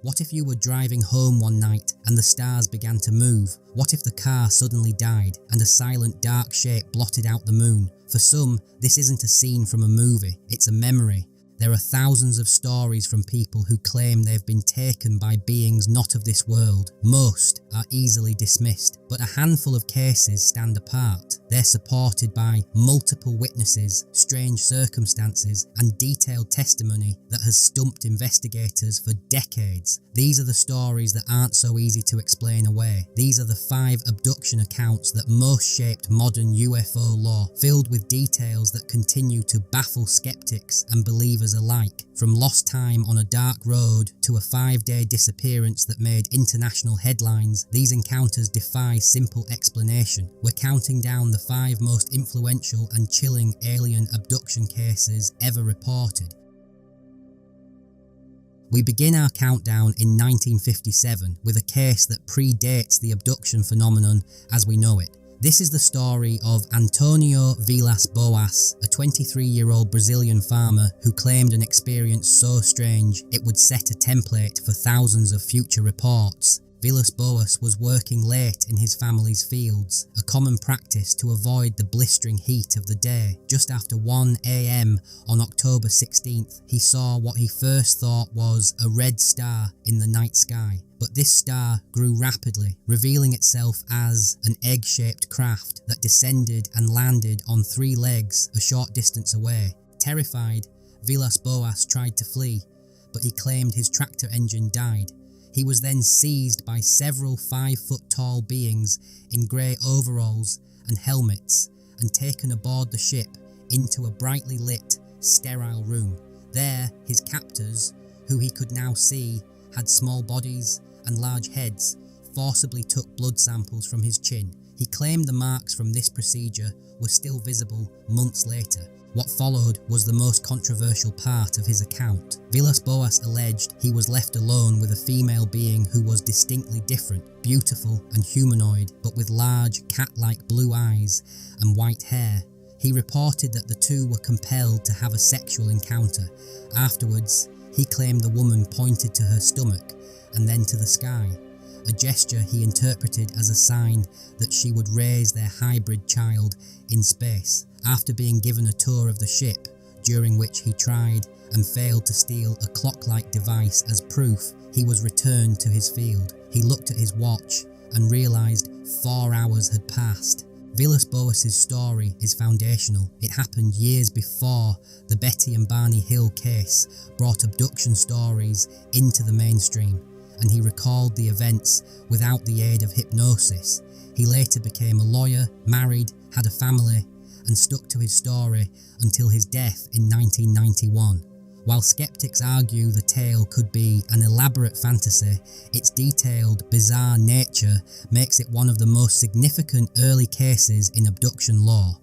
What if you were driving home one night and the stars began to move? What if the car suddenly died and a silent dark shape blotted out the moon? For some, this isn't a scene from a movie, it's a memory. There are thousands of stories from people who claim they've been taken by beings not of this world. Most are easily dismissed, but a handful of cases stand apart. They're supported by multiple witnesses, strange circumstances, and detailed testimony that has stumped investigators for decades. These are the stories that aren't so easy to explain away. These are the 5 abduction accounts that most shaped modern UFO lore, filled with details that continue to baffle skeptics and believers alike. From lost time on a dark road to a 5-day disappearance that made international headlines, these encounters defy simple explanation. We're counting down the 5 most influential and chilling alien abduction cases ever reported. We begin our countdown in 1957 with a case that predates the abduction phenomenon as we know it. This is the story of Antonio Villas-Boas, a 23-year-old Brazilian farmer who claimed an experience so strange it would set a template for thousands of future reports. Villas-Boas was working late in his family's fields, a common practice to avoid the blistering heat of the day. Just after 1 AM on October 16th, he saw what he first thought was a red star in the night sky. But this star grew rapidly, revealing itself as an egg-shaped craft that descended and landed on 3 legs a short distance away. Terrified, Villas-Boas tried to flee, but he claimed his tractor engine died. He was then seized by several 5-foot-tall beings in grey overalls and helmets and taken aboard the ship into a brightly lit, sterile room. There, his captors, who he could now see had small bodies and large heads, forcibly took blood samples from his chin. He claimed the marks from this procedure were still visible months later. What followed was the most controversial part of his account. Villas-Boas alleged he was left alone with a female being who was distinctly different, beautiful and humanoid, but with large, cat-like blue eyes and white hair. He reported that the two were compelled to have a sexual encounter. Afterwards, he claimed the woman pointed to her stomach and then to the sky, a gesture he interpreted as a sign that she would raise their hybrid child in space. After being given a tour of the ship, during which he tried and failed to steal a clock-like device as proof, he was returned to his field. He looked at his watch and realised 4 hours had passed. Villas-Boas's story is foundational. It happened years before the Betty and Barney Hill case brought abduction stories into the mainstream, and he recalled the events without the aid of hypnosis. He later became a lawyer, married, had a family, and stuck to his story until his death in 1991. While skeptics argue the tale could be an elaborate fantasy, its detailed, bizarre nature makes it one of the most significant early cases in abduction lore.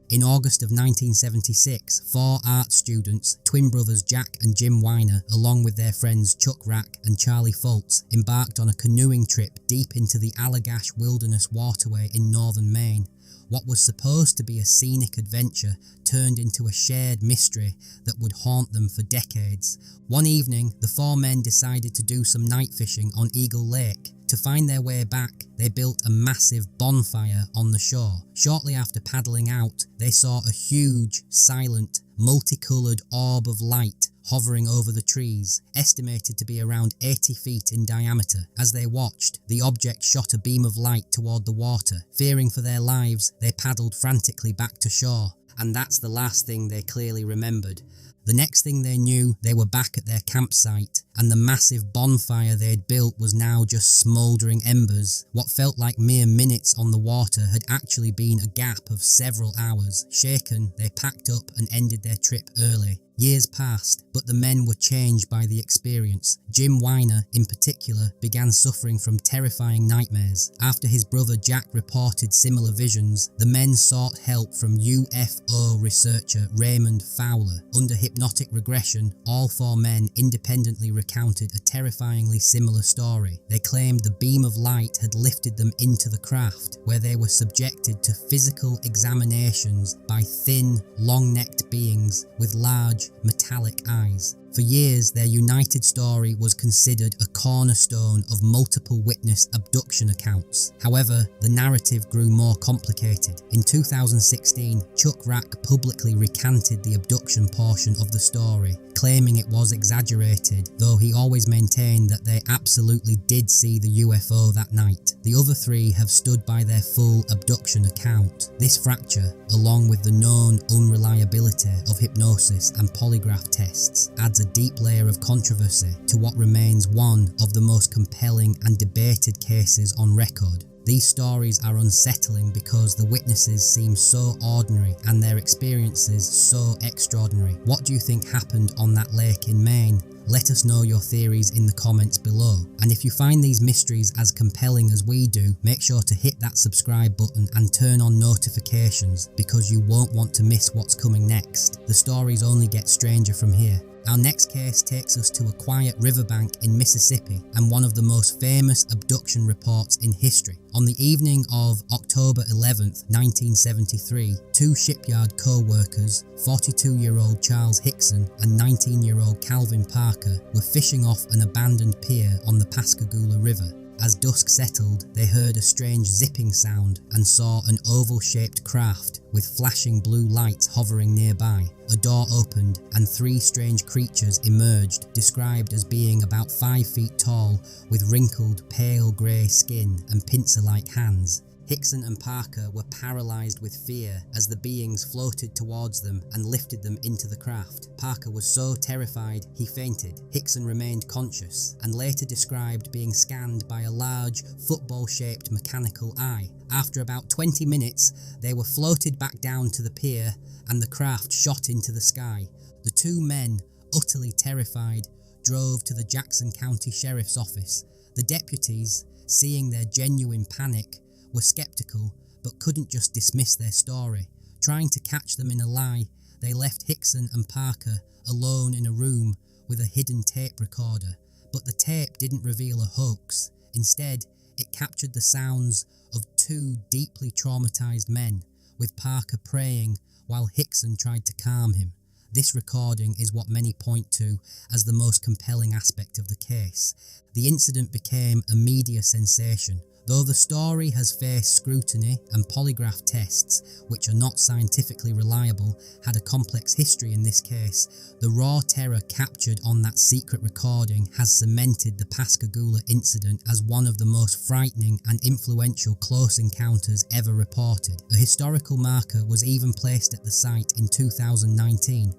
In August of 1976, 4 art students, twin brothers Jack and Jim Weiner, along with their friends Chuck Rack and Charlie Fultz, embarked on a canoeing trip deep into the Allagash Wilderness waterway in northern Maine. What was supposed to be a scenic adventure turned into a shared mystery that would haunt them for decades. One evening, the 4 men decided to do some night fishing on Eagle Lake. To find their way back, they built a massive bonfire on the shore. Shortly after paddling out, they saw a huge, silent, multicoloured orb of light hovering over the trees, estimated to be around 80 feet in diameter. As they watched, the object shot a beam of light toward the water. Fearing for their lives, they paddled frantically back to shore, and that's the last thing they clearly remembered. The next thing they knew, they were back at their campsite, and the massive bonfire they'd built was now just smouldering embers. What felt like mere minutes on the water had actually been a gap of several hours. Shaken, they packed up and ended their trip early. Years passed, but the men were changed by the experience. Jim Weiner, in particular, began suffering from terrifying nightmares. After his brother Jack reported similar visions, the men sought help from UFO researcher Raymond Fowler. Under hypnotic regression, all 4 men independently recounted a terrifyingly similar story. They claimed the beam of light had lifted them into the craft, where they were subjected to physical examinations by thin, long-necked beings with large, metallic eyes. For years, their united story was considered a cornerstone of multiple witness abduction accounts. However, the narrative grew more complicated. In 2016, Chuck Rack publicly recanted the abduction portion of the story, claiming it was exaggerated, though he always maintained that they absolutely did see the UFO that night. The other three have stood by their full abduction account. This fracture, along with the known unreliability of hypnosis and polygraph tests, adds a deep layer of controversy to what remains one of the most compelling and debated cases on record. These stories are unsettling because the witnesses seem so ordinary and their experiences so extraordinary. What do you think happened on that lake in Maine? Let us know your theories in the comments below. And if you find these mysteries as compelling as we do, make sure to hit that subscribe button and turn on notifications, because you won't want to miss what's coming next. The stories only get stranger from here. Our next case takes us to a quiet riverbank in Mississippi and one of the most famous abduction reports in history. On the evening of October 11th, 1973, two shipyard co-workers, 42-year-old Charles Hickson and 19-year-old Calvin Parker, were fishing off an abandoned pier on the Pascagoula River. As dusk settled, they heard a strange zipping sound and saw an oval-shaped craft with flashing blue lights hovering nearby. A door opened and three strange creatures emerged, described as being about 5 feet tall with wrinkled, pale grey skin and pincer-like hands. Hickson and Parker were paralysed with fear as the beings floated towards them and lifted them into the craft. Parker was so terrified he fainted. Hickson remained conscious and later described being scanned by a large, football-shaped mechanical eye. After about 20 minutes, they were floated back down to the pier and the craft shot into the sky. The two men, utterly terrified, drove to the Jackson County Sheriff's Office. The deputies, seeing their genuine panic, were skeptical but couldn't just dismiss their story. Trying to catch them in a lie, they left Hickson and Parker alone in a room with a hidden tape recorder. But the tape didn't reveal a hoax. Instead, it captured the sounds of two deeply traumatized men, with Parker praying while Hickson tried to calm him. This recording is what many point to as the most compelling aspect of the case. The incident became a media sensation. Though the story has faced scrutiny and polygraph tests, which are not scientifically reliable, had a complex history in this case, the raw terror captured on that secret recording has cemented the Pascagoula incident as one of the most frightening and influential close encounters ever reported. A historical marker was even placed at the site in 2019.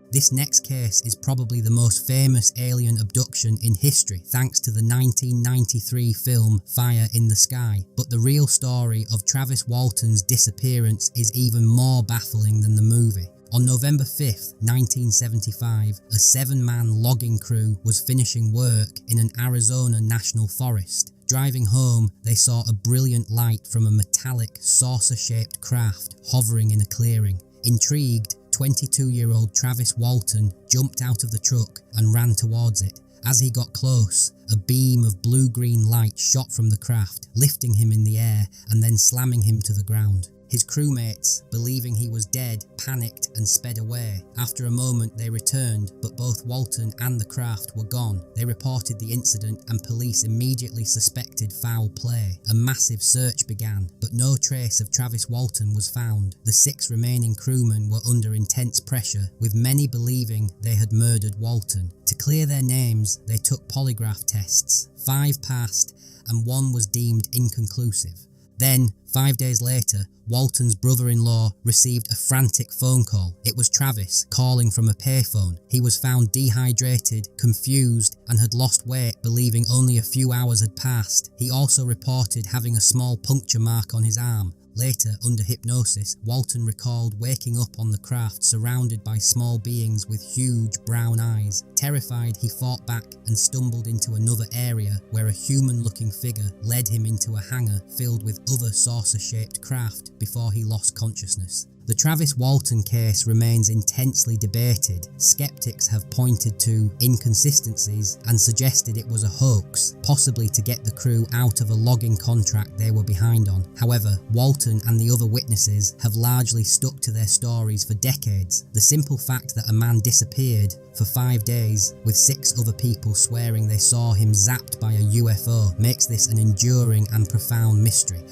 This next case is probably the most famous alien abduction in history, thanks to the 1993 film Fire in the Sky. But the real story of Travis Walton's disappearance is even more baffling than the movie. On November 5th, 1975, a 7-man logging crew was finishing work in an Arizona national forest. Driving home, they saw a brilliant light from a metallic, saucer-shaped craft hovering in a clearing. Intrigued, 22-year-old Travis Walton jumped out of the truck and ran towards it. As he got close, a beam of blue-green light shot from the craft, lifting him in the air and then slamming him to the ground. His crewmates, believing he was dead, panicked and sped away. After a moment they returned, but both Walton and the craft were gone. They reported the incident and police immediately suspected foul play. A massive search began, but no trace of Travis Walton was found. The 6 remaining crewmen were under intense pressure, with many believing they had murdered Walton. To clear their names, they took polygraph tests. 5 passed and 1 was deemed inconclusive. Then, 5 days later, Walton's brother-in-law received a frantic phone call. It was Travis calling from a payphone. He was found dehydrated, confused, and had lost weight, believing only a few hours had passed. He also reported having a small puncture mark on his arm. Later, under hypnosis, Walton recalled waking up on the craft surrounded by small beings with huge brown eyes. Terrified, he fought back and stumbled into another area where a human-looking figure led him into a hangar filled with other saucer-shaped craft before he lost consciousness. The Travis Walton case remains intensely debated. Skeptics have pointed to inconsistencies and suggested it was a hoax, possibly to get the crew out of a logging contract they were behind on. However, Walton and the other witnesses have largely stuck to their stories for decades. The simple fact that a man disappeared for 5 days, with 6 other people swearing they saw him zapped by a UFO, makes this an enduring and profound mystery.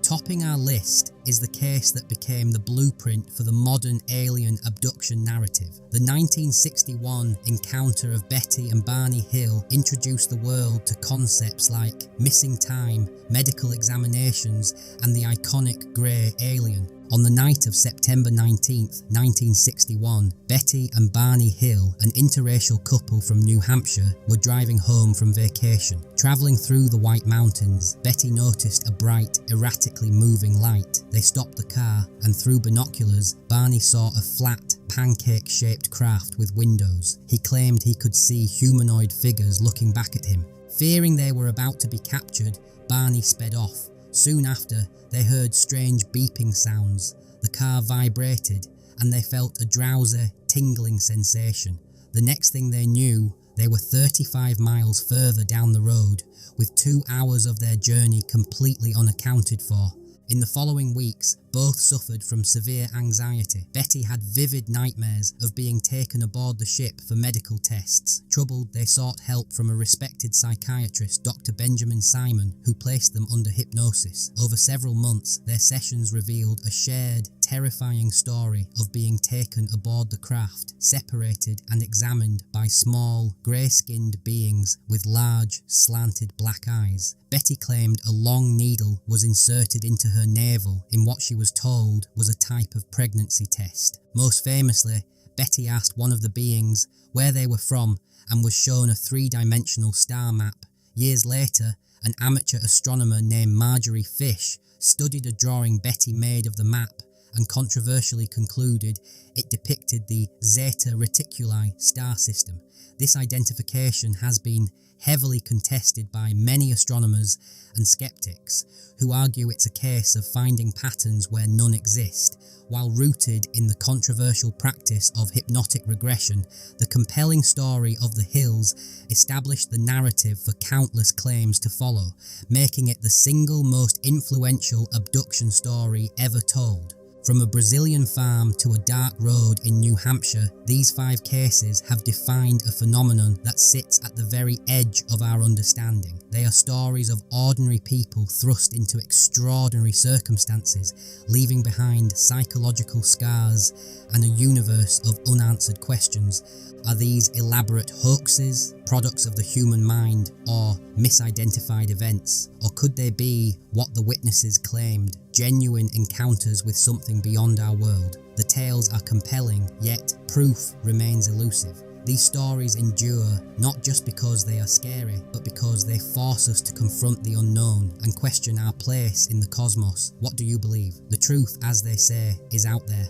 Topping our list is the case that became the blueprint for the modern alien abduction narrative. The 1961 encounter of Betty and Barney Hill introduced the world to concepts like missing time, medical examinations, and the iconic grey alien. On the night of September 19, 1961, Betty and Barney Hill, an interracial couple from New Hampshire, were driving home from vacation. Travelling through the White Mountains, Betty noticed a bright, erratically moving light. They stopped the car, and through binoculars, Barney saw a flat, pancake-shaped craft with windows. He claimed he could see humanoid figures looking back at him. Fearing they were about to be captured, Barney sped off. Soon after, they heard strange beeping sounds. The car vibrated, and they felt a drowsy, tingling sensation. The next thing they knew, they were 35 miles further down the road, with 2 hours of their journey completely unaccounted for. In the following weeks, both suffered from severe anxiety. Betty had vivid nightmares of being taken aboard the ship for medical tests. Troubled, they sought help from a respected psychiatrist, Dr. Benjamin Simon, who placed them under hypnosis. Over several months, their sessions revealed a shared, terrifying story of being taken aboard the craft, separated and examined by small, grey-skinned beings with large, slanted black eyes. Betty claimed a long needle was inserted into her navel in what she was told was a type of pregnancy test. Most famously, Betty asked one of the beings where they were from and was shown a 3-dimensional star map. Years later, an amateur astronomer named Marjorie Fish studied a drawing Betty made of the map and controversially concluded it depicted the Zeta Reticuli star system. This identification has been heavily contested by many astronomers and skeptics, who argue it's a case of finding patterns where none exist. While rooted in the controversial practice of hypnotic regression, the compelling story of the Hills established the narrative for countless claims to follow, making it the single most influential abduction story ever told. From a Brazilian farm to a dark road in New Hampshire, these 5 cases have defined a phenomenon that sits at the very edge of our understanding. They are stories of ordinary people thrust into extraordinary circumstances, leaving behind psychological scars and a universe of unanswered questions. Are these elaborate hoaxes, products of the human mind, or misidentified events? Or could they be what the witnesses claimed, genuine encounters with something beyond our world? The tales are compelling, yet proof remains elusive. These stories endure not just because they are scary, but because they force us to confront the unknown and question our place in the cosmos. What do you believe? The truth, as they say, is out there.